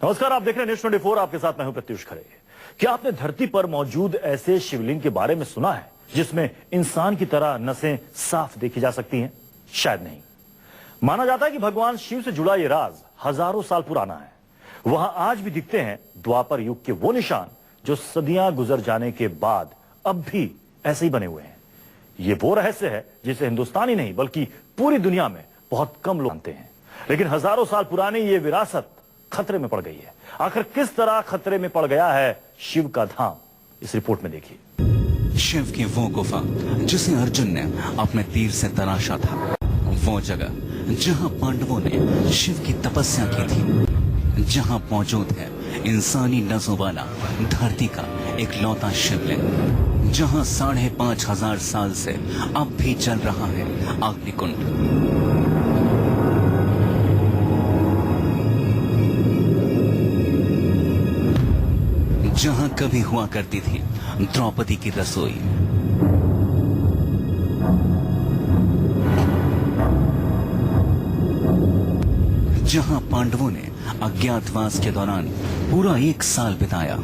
नमस्कार, आप देख रहे हैं न्यूज़ 24। आपके साथ मैं हूं प्रत्युष खरे। क्या आपने धरती पर मौजूद ऐसे शिवलिंग के बारे में सुना है जिसमें इंसान की तरह नसें साफ देखी जा सकती हैं? शायद नहीं। माना जाता है कि भगवान शिव से जुड़ा ये राज हजारों साल पुराना है। वहां आज भी दिखते हैं द्वापर युग के वो निशान जो सदियां गुजर जाने के बाद अब भी ऐसे ही बने हुए हैं। ये वो रहस्य है जिसे हिंदुस्तान ही नहीं बल्कि पूरी दुनिया में बहुत कम लोग जानते हैं। लेकिन हजारों साल पुरानी ये विरासत खतरे में पड़ गई है। आखिर किस तरह खतरे में पड़ गया है शिव का धाम, इस रिपोर्ट में देखिए। शिव की वो गुफा जिसे अर्जुन ने अपने तीर से तराशा था, वो जगह जहां पांडवों ने शिव की तपस्या की थी, जहां मौजूद है इंसानी नसों वाला धरती का इकलौता शिवलिंग, जहां 5,500 साल से अब भी चल रहा है अग्निकुंड। जहां कभी हुआ करती थी द्रौपदी की रसोई, जहां पांडवों ने अज्ञातवास के दौरान पूरा 1 साल बिताया,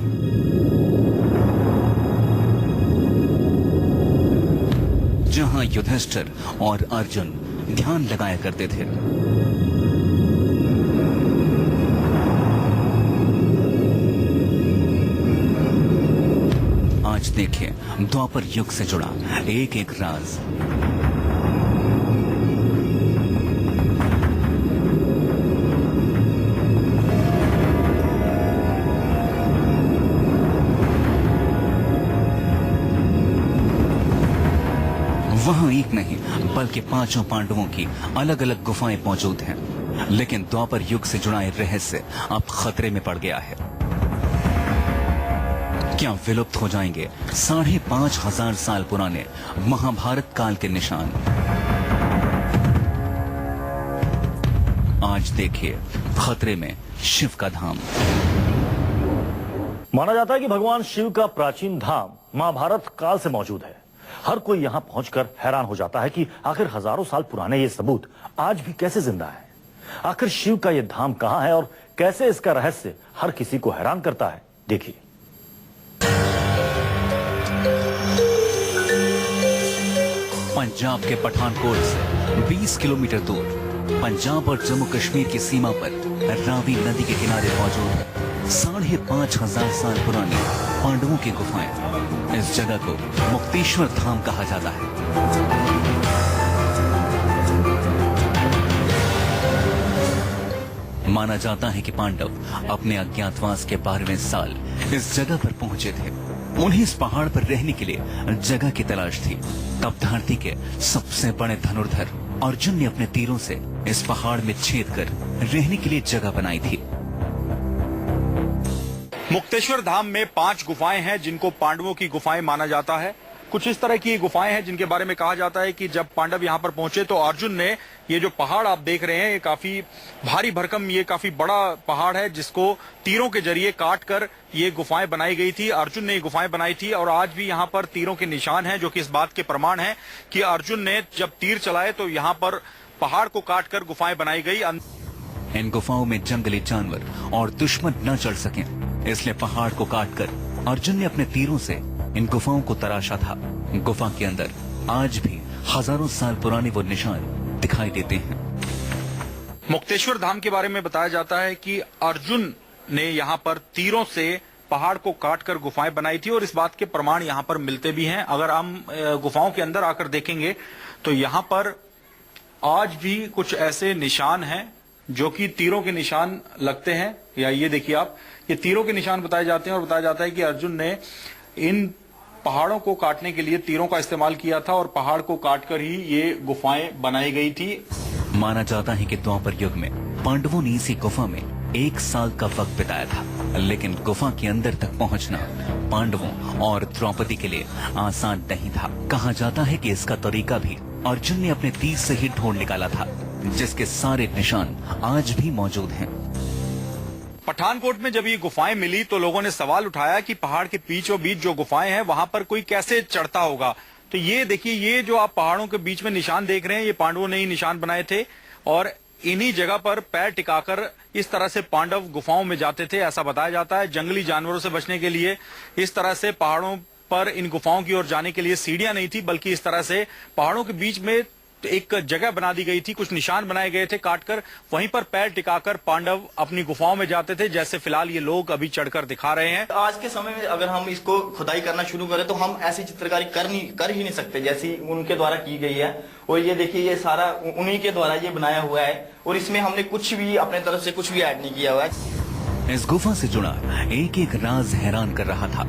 जहां युधिष्ठिर और अर्जुन ध्यान लगाया करते थे, आज देखिए द्वापर युग से जुड़ा एक एक राज। वहां एक नहीं बल्कि 5 पांडवों की अलग अलग गुफाएं मौजूद हैं, लेकिन द्वापर युग से जुड़ा रहस्य अब खतरे में पड़ गया है। क्या विलुप्त हो जाएंगे 5,500 साल पुराने महाभारत काल के निशान? आज देखिए खतरे में शिव का धाम। माना जाता है कि भगवान शिव का प्राचीन धाम महाभारत काल से मौजूद है। हर कोई यहां पहुंचकर हैरान हो जाता है कि आखिर हजारों साल पुराने ये सबूत आज भी कैसे जिंदा है। आखिर शिव का यह धाम कहां है और कैसे इसका रहस्य हर किसी को हैरान करता है, देखिए। पंजाब के पठानकोट से 20 किलोमीटर दूर, पंजाब और जम्मू कश्मीर की सीमा पर रावी नदी के किनारे मौजूद 5,500 साल पुरानी पांडवों की गुफाएं। इस जगह को मुक्तेश्वर धाम कहा जाता है। माना जाता है कि पांडव अपने अज्ञातवास के 12वें साल इस जगह पर पहुंचे थे। उन्हें इस पहाड़ पर रहने के लिए जगह की तलाश थी। तब धरती के सबसे बड़े धनुर्धर अर्जुन ने अपने तीरों से इस पहाड़ में छेद कर रहने के लिए जगह बनाई थी। मुक्तेश्वर धाम में 5 गुफाएं हैं जिनको पांडवों की गुफाएं माना जाता है। कुछ इस तरह की गुफाएं हैं जिनके बारे में कहा जाता है कि जब पांडव यहां पर पहुंचे तो अर्जुन ने ये जो पहाड़ आप देख रहे हैं, ये काफी भारी भरकम, ये काफी बड़ा पहाड़ है जिसको तीरों के जरिए काट कर ये गुफाएं बनाई गई थी। अर्जुन ने ये गुफाएं बनाई थी और आज भी यहाँ पर तीरों के निशान हैं, जो कि इस बात के प्रमाण है कि अर्जुन ने जब तीर चलाए तो यहाँ पर पहाड़ को काट कर गुफाएं बनाई गई। इन गुफाओं में जंगली जानवर और दुश्मन न चढ़ सकें, इसलिए पहाड़ को काटकर अर्जुन ने अपने तीरों से इन गुफाओं को तराशा था। गुफा के अंदर आज भी हजारों साल पुराने वो निशान दिखाई देते हैं। मुक्तेश्वर धाम के बारे में बताया जाता है कि अर्जुन ने यहाँ पर तीरों से पहाड़ को काटकर गुफाएं बनाई थी और इस बात के प्रमाण यहाँ पर मिलते भी हैं। अगर हम गुफाओं के अंदर आकर देखेंगे तो यहाँ पर आज भी कुछ ऐसे निशान हैं जो कि तीरों के निशान लगते हैं। या ये देखिए आप, ये तीरों के निशान बताए जाते हैं और बताया जाता है कि अर्जुन ने इन पहाड़ों को काटने के लिए तीरों का इस्तेमाल किया था और पहाड़ को काटकर ही ये गुफाएं बनाई गई थी। माना जाता है कि द्वापर युग में पांडवों ने इसी गुफा में 1 साल का वक्त बिताया था, लेकिन गुफा के अंदर तक पहुंचना पांडवों और द्रौपदी के लिए आसान नहीं था। कहा जाता है कि इसका तरीका भी अर्जुन ने अपने तीर से ही ढूंढ निकाला था, जिसके सारे निशान आज भी मौजूद हैं। पठानकोट में जब ये गुफाएं मिली तो लोगों ने सवाल उठाया कि पहाड़ के बीचों बीच जो गुफाएं हैं वहां पर कोई कैसे चढ़ता होगा। तो ये देखिए, ये जो आप पहाड़ों के बीच में निशान देख रहे हैं, ये पांडवों ने ही निशान बनाए थे और इन्हीं जगह पर पैर टिकाकर इस तरह से पांडव गुफाओं में जाते थे, ऐसा बताया जाता है। जंगली जानवरों से बचने के लिए इस तरह से पहाड़ों पर इन गुफाओं की ओर जाने के लिए सीढ़ियां नहीं थी, बल्कि इस तरह से पहाड़ों के बीच में एक जगह बना दी गई थी, कुछ निशान बनाए गए थे काटकर, वहीं पर पैर टिकाकर पांडव अपनी गुफाओं में जाते थे, जैसे फिलहाल ये लोग अभी चढ़कर दिखा रहे हैं। आज के समय में अगर हम इसको खुदाई करना शुरू करें तो हम ऐसी चित्रकारी कर ही नहीं सकते जैसी उनके द्वारा की गई है। और ये देखिए, ये सारा उन्हीं के द्वारा ये बनाया हुआ है और इसमें हमने कुछ भी अपने तरफ से कुछ भी ऐड नहीं किया हुआ है। इस गुफा से जुड़ा एक एक राज हैरान कर रहा था।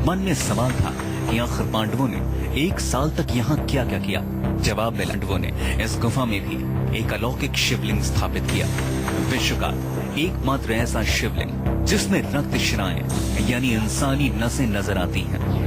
मन में सवाल था कि आखिर पांडवों ने 1 साल तक यहाँ क्या क्या किया। जवाब में पांडवों ने इस गुफा में भी एक अलौकिक शिवलिंग स्थापित किया, विश्व का एकमात्र ऐसा शिवलिंग जिसमें रक्त शिराएं यानी इंसानी नसें नजर आती हैं।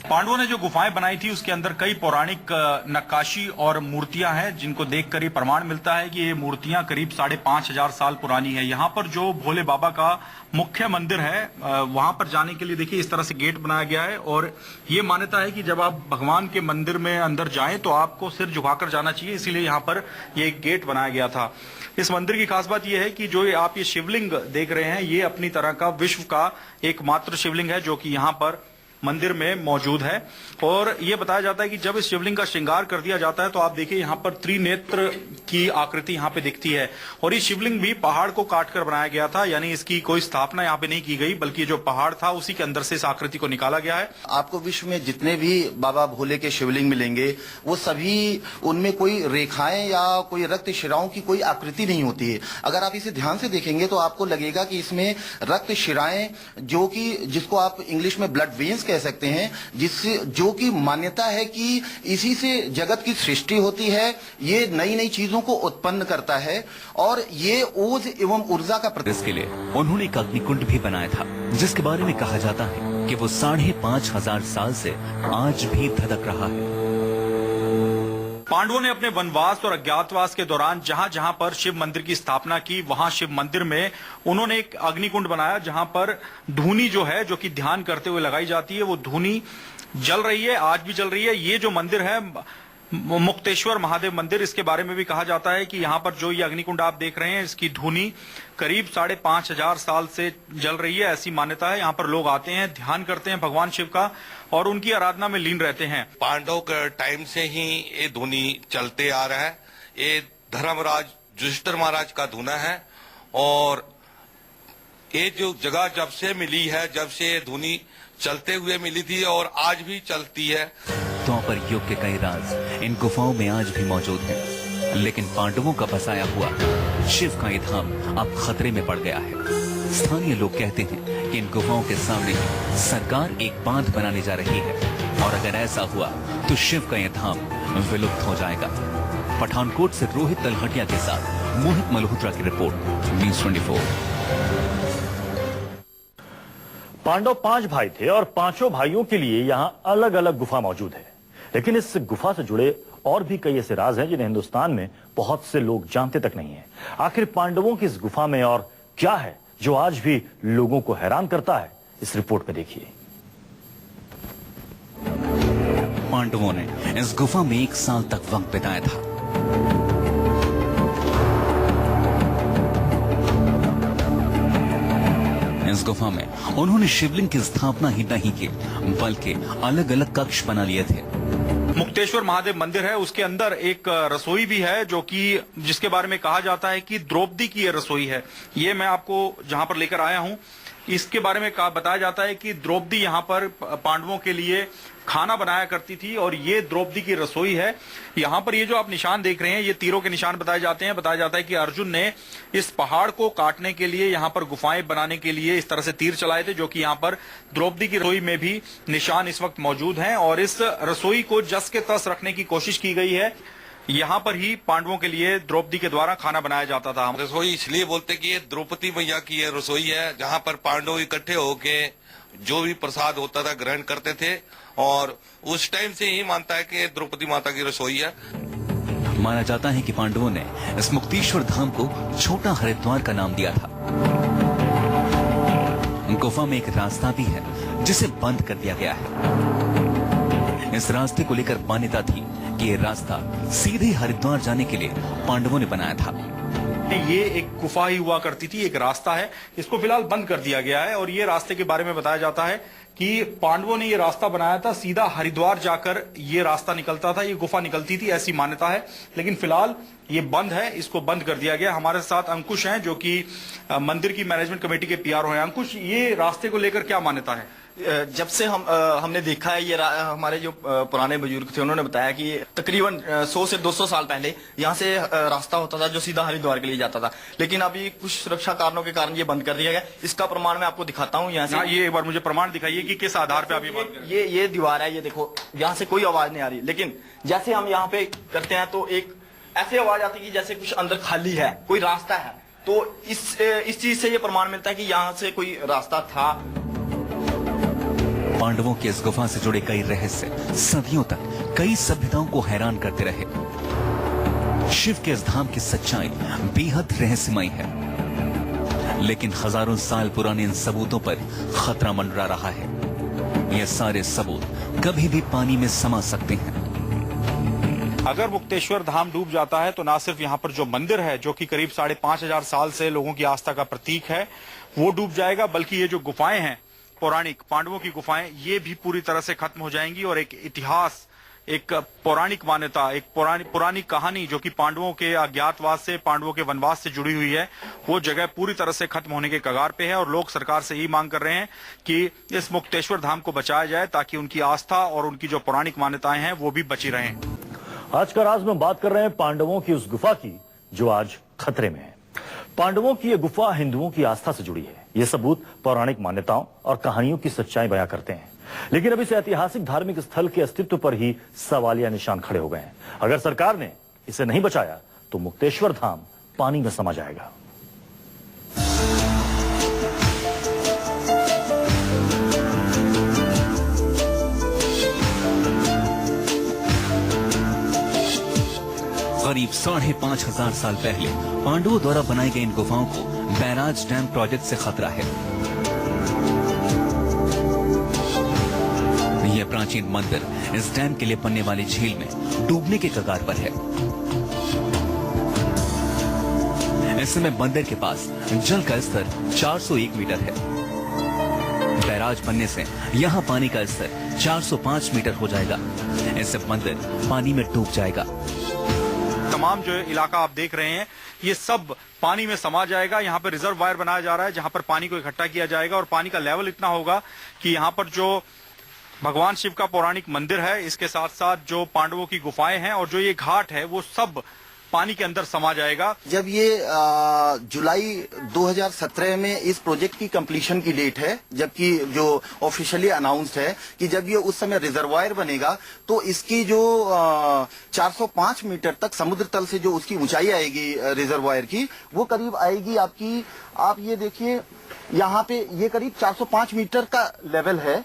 पांडवों ने जो गुफाएं बनाई थी उसके अंदर कई पौराणिक नक्काशी और मूर्तियां हैं, जिनको देखकर ये प्रमाण मिलता है कि ये मूर्तियां करीब 5,500 साल पुरानी है। यहाँ पर जो भोले बाबा का मुख्य मंदिर है, वहां पर जाने के लिए देखिए इस तरह से गेट बनाया गया है और ये मान्यता है कि जब आप भगवान के मंदिर में अंदर जाएं तो आपको सिर झुकाकर जाना चाहिए, इसीलिए यहाँ पर ये एक गेट बनाया गया था। इस मंदिर की खास बात यह है कि जो आप ये शिवलिंग देख रहे हैं, ये अपनी तरह का विश्व का एकमात्र शिवलिंग है जो कि यहाँ पर मंदिर में मौजूद है। और ये बताया जाता है कि जब इस शिवलिंग का श्रृंगार कर दिया जाता है तो आप देखिए यहाँ पर त्रिनेत्र की आकृति यहाँ पे दिखती है। और ये शिवलिंग भी पहाड़ को काटकर बनाया गया था, यानी इसकी कोई स्थापना यहाँ पे नहीं की गई, बल्कि जो पहाड़ था उसी के अंदर से इस आकृति को निकाला गया है। आपको विश्व में जितने भी बाबा भोले के शिवलिंग मिलेंगे वो सभी, उनमें कोई रेखाएं या कोई रक्त शिराओं की कोई आकृति नहीं होती है। अगर आप इसे ध्यान से देखेंगे तो आपको लगेगा कि इसमें रक्त शिराएं, जो कि जिसको आप इंग्लिश में ब्लड वेन्स कह सकते हैं, जिससे जो की मान्यता है कि इसी से जगत की सृष्टि होती है, ये नई नई चीजों को उत्पन्न करता है और ये ओज एवं ऊर्जा का प्रतीक। इसके लिए उन्होंने एक अग्निकुंड भी बनाया था, जिसके बारे में कहा जाता है कि वो 5,500 साल से आज भी धधक रहा है। पांडवों ने अपने वनवास और अज्ञातवास के दौरान जहां जहां पर शिव मंदिर की स्थापना की, वहां शिव मंदिर में उन्होंने एक अग्निकुंड बनाया, जहां पर धूनी जो है, जो कि ध्यान करते हुए लगाई जाती है, वो धूनी जल रही है, आज भी जल रही है। ये जो मंदिर है मुक्तेश्वर महादेव मंदिर, इसके बारे में भी कहा जाता है कि यहाँ पर जो ये अग्निकुंड आप देख रहे हैं, इसकी धूनी करीब 5,500 साल से जल रही है, ऐसी मान्यता है। यहाँ पर लोग आते हैं, ध्यान करते हैं भगवान शिव का और उनकी आराधना में लीन रहते हैं। पांडव के टाइम से ही ये धुनी चलते आ रहा है। ये धर्मराज युधिष्ठिर महाराज का धुना है और ये जो जगह जब से मिली है, जब से ये धुनी चलते हुए मिली थी और आज भी चलती है। तो पर युग के कई राज इन गुफाओं में आज भी मौजूद हैं, लेकिन पांडवों का बसाया हुआ शिव का ये धाम अब खतरे में पड़ गया है। स्थानीय लोग कहते हैं कि इन गुफाओं के सामने ही सरकार एक बांध बनाने जा रही है और अगर ऐसा हुआ तो शिव का ये धाम विलुप्त हो जाएगा। पठानकोट से रोहित तलहटिया के साथ मोहित मल्होत्रा की रिपोर्ट, न्यूज़ 24। पांडव 5 भाई थे और पांचों भाइयों के लिए यहाँ अलग अलग गुफा मौजूद है, लेकिन इस गुफा से जुड़े और भी कई ऐसे राज हैं जिन्हें हिंदुस्तान में बहुत से लोग जानते तक नहीं हैं। आखिर पांडवों की इस गुफा में और क्या है जो आज भी लोगों को हैरान करता है, इस रिपोर्ट में देखिए। पांडवों ने इस गुफा में 1 साल तक वक्त बिताया था। इस गुफा में उन्होंने शिवलिंग की स्थापना ही नहीं की, बल्कि अलग अलग कक्ष बना लिए थे। मुक्तेश्वर महादेव मंदिर है, उसके अंदर एक रसोई भी है, जो कि जिसके बारे में कहा जाता है कि द्रौपदी की ये रसोई है। ये मैं आपको जहां पर लेकर आया हूं, इसके बारे में बताया जाता है कि द्रौपदी यहाँ पर पांडवों के लिए खाना बनाया करती थी और ये द्रौपदी की रसोई है। यहाँ पर ये जो आप निशान देख रहे हैं, ये तीरों के निशान बताए जाते हैं। बताया जाता है कि अर्जुन ने इस पहाड़ को काटने के लिए, यहाँ पर गुफाएं बनाने के लिए इस तरह से तीर चलाए थे, जो कि यहाँ पर द्रौपदी की रसोई में भी निशान इस वक्त मौजूद हैं। और इस रसोई को जस के तस रखने की कोशिश की गई है। यहाँ पर ही पांडवों के लिए द्रौपदी के द्वारा खाना बनाया जाता था। रसोई इसलिए बोलते कि ये द्रौपदी मैया की ये रसोई है, जहाँ पर पांडव इकट्ठे होके जो भी प्रसाद होता था ग्रहण करते थे और उस टाइम से ही मानता है कि द्रौपदी माता की रसोई है। माना जाता है कि पांडवों ने इस मुक्तेश्वर धाम को छोटा हरिद्वार का नाम दिया था। गुफा में एक रास्ता भी है जिसे बंद कर दिया गया है। इस रास्ते को लेकर मान्यता थी कि ये रास्ता सीधे हरिद्वार जाने के लिए पांडवों ने बनाया था। ये एक गुफा ही हुआ करती थी, एक रास्ता है, इसको फिलहाल बंद कर दिया गया है। और ये रास्ते के बारे में बताया जाता है कि पांडवों ने ये रास्ता बनाया था, सीधा हरिद्वार जाकर ये रास्ता निकलता था, ये गुफा निकलती थी, ऐसी मान्यता है। लेकिन फिलहाल ये बंद है, इसको बंद कर दिया गया। हमारे साथ अंकुश हैं जो कि मंदिर की मैनेजमेंट कमेटी के पीआरओ हैं। अंकुश, ये रास्ते को लेकर क्या मान्यता है? जब से हमने देखा है ये हमारे जो पुराने बुजुर्ग थे उन्होंने बताया कि तकरीबन 100 से 200 साल पहले यहाँ से रास्ता होता था जो सीधा हरिद्वार के लिए जाता था। लेकिन अभी कुछ सुरक्षा कारणों के कारण ये बंद कर दिया गया। इसका प्रमाण मैं आपको दिखाता हूँ यहाँ से। ये एक बार मुझे प्रमाण दिखाइए कि किस आधार पे आप ये बात कर रहे हैं। ये दीवार है, ये देखो, यहाँ से कोई आवाज नहीं आ रही, लेकिन जैसे हम यहाँ पे करते हैं तो एक ऐसी आवाज आती है जैसे कुछ अंदर खाली है, कोई रास्ता है। तो इस चीज से ये प्रमाण मिलता है कि यहाँ से कोई रास्ता था। पांडवों की इस गुफा से जुड़े कई रहस्य सदियों तक कई सभ्यताओं को हैरान करते रहे। शिव के इस धाम की सच्चाई बेहद रहस्यमय है, लेकिन हजारों साल पुराने इन सबूतों पर खतरा मंडरा रहा है। ये सारे सबूत कभी भी पानी में समा सकते हैं। अगर मुक्तेश्वर धाम डूब जाता है तो ना सिर्फ यहाँ पर जो मंदिर है, जो कि करीब 5,500 साल से लोगों की आस्था का प्रतीक है, वो डूब जाएगा, बल्कि ये जो गुफाएं हैं पौराणिक पांडवों की गुफाएं, ये भी पूरी तरह से खत्म हो जाएंगी। और एक इतिहास, एक पौराणिक मान्यता, एक पुरानी कहानी जो कि पांडवों के अज्ञातवास से, पांडवों के वनवास से जुड़ी हुई है, वो जगह पूरी तरह से खत्म होने के कगार पे है। और लोग सरकार से यही मांग कर रहे हैं कि इस मुक्तेश्वर धाम को बचाया जाए ताकि उनकी आस्था और उनकी जो पौराणिक मान्यताएं हैं वो भी बची रहें। आज का राज में बात कर रहे हैं पांडवों की उस गुफा की जो आज खतरे में है। पांडवों की यह गुफा हिंदुओं की आस्था से जुड़ी है। ये सबूत पौराणिक मान्यताओं और कहानियों की सच्चाई बयां करते हैं। लेकिन अब इस ऐतिहासिक धार्मिक स्थल के अस्तित्व पर ही सवालिया निशान खड़े हो गए हैं। अगर सरकार ने इसे नहीं बचाया तो मुक्तेश्वर धाम पानी में समा जाएगा। करीब 5,500 साल पहले पांडवों द्वारा बनाई गई इन गुफाओं को बैराज डैम प्रोजेक्ट से खतरा है। यह प्राचीन मंदिर इस डैम के लिए बनने वाली झील में डूबने के कगार पर है। इस समय मंदिर के पास जल का स्तर 401 मीटर है। बैराज बनने से यहाँ पानी का स्तर 405 मीटर हो जाएगा। इससे मंदिर पानी में डूब जाएगा। तमाम जो इलाका आप देख रहे हैं ये सब पानी में समा जाएगा। यहाँ पर रिजर्वायर बनाया जा रहा है जहां पर पानी को इकट्ठा किया जाएगा और पानी का लेवल इतना होगा कि यहाँ पर जो भगवान शिव का पौराणिक मंदिर है, इसके साथ साथ जो पांडवों की गुफाएं हैं और जो ये घाट है, वो सब पानी के अंदर समा जाएगा। जब ये जुलाई 2017 में इस प्रोजेक्ट की कंप्लीशन की डेट है, जबकि जो ऑफिशियली अनाउंस्ड है कि जब ये उस समय रिजर्वायर बनेगा तो इसकी जो 405 मीटर तक समुद्र तल से जो उसकी ऊंचाई आएगी रिजर्वायर की, वो करीब आएगी आपकी, आप ये देखिए यहाँ पे ये करीब 405 मीटर का लेवल है।